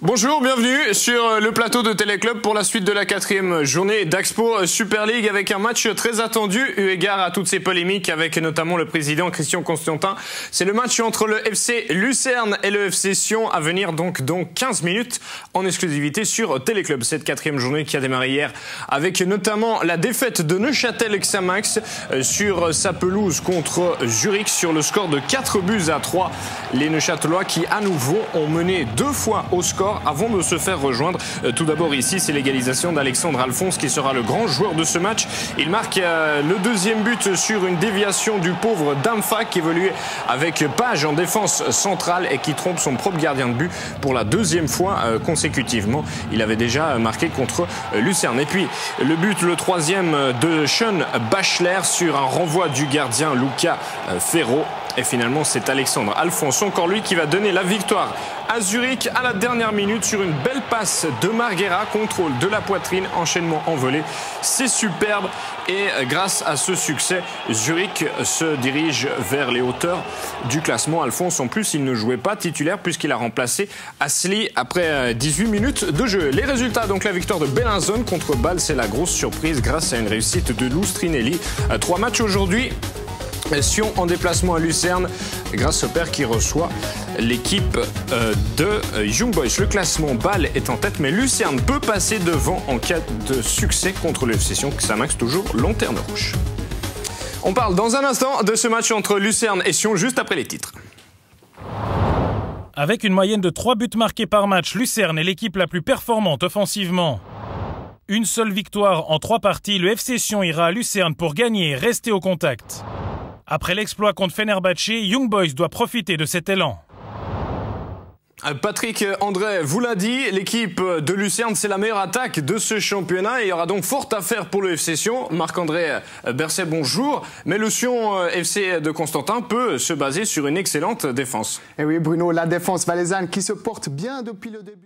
Bonjour, bienvenue sur le plateau de Téléclub pour la suite de la 4e journée d'Axpo Super League avec un match très attendu eu égard à toutes ces polémiques avec notamment le président Christian Constantin. C'est le match entre le FC Lucerne et le FC Sion à venir donc dans 15 minutes en exclusivité sur Téléclub. Cette 4e journée qui a démarré hier avec notamment la défaite de Neuchâtel Xamax sur sa pelouse contre Zurich sur le score de 4-3. Les Neuchâtelois qui à nouveau ont mené 2 fois au score avant de se faire rejoindre. Tout d'abord ici, c'est l'égalisation d'Alexandre Alphonse qui sera le grand joueur de ce match. Il marque le deuxième but sur une déviation du pauvre Damfa qui évoluait avec Page en défense centrale et qui trompe son propre gardien de but pour la 2e fois consécutivement. Il avait déjà marqué contre Lucerne. Et puis le but, le 3e de Sean Bachler sur un renvoi du gardien Luca Ferro. Et finalement, c'est Alexandre Alphonse, encore lui, qui va donner la victoire à Zurich à la dernière minute sur une belle passe de Marguera, contrôle de la poitrine, enchaînement en volée. C'est superbe et grâce à ce succès, Zurich se dirige vers les hauteurs du classement. Alphonse, en plus, il ne jouait pas titulaire puisqu'il a remplacé Asli après 18 minutes de jeu. Les résultats, donc la victoire de Bellinzone contre Bâle, c'est la grosse surprise grâce à une réussite de Lustrinelli. 3 matchs aujourd'hui. Sion en déplacement à Lucerne grâce au père qui reçoit l'équipe de Young Boys. Le classement, Bâle est en tête, mais Lucerne peut passer devant en cas de succès contre le FC Sion. Xamax toujours lanterne rouge. On parle dans un instant de ce match entre Lucerne et Sion juste après les titres. Avec une moyenne de 3 buts marqués par match, Lucerne est l'équipe la plus performante offensivement. Une seule victoire en 3 parties, le FC Sion ira à Lucerne pour gagner et rester au contact. Après l'exploit contre Fenerbahçe, Young Boys doit profiter de cet élan. Patrick André vous l'a dit, l'équipe de Lucerne, c'est la meilleure attaque de ce championnat. Et il y aura donc fort à faire pour le FC Sion. Marc-André Berset, bonjour. Mais le Sion FC de Constantin peut se baser sur une excellente défense. Et oui, Bruno, la défense valaisanne qui se porte bien depuis le début.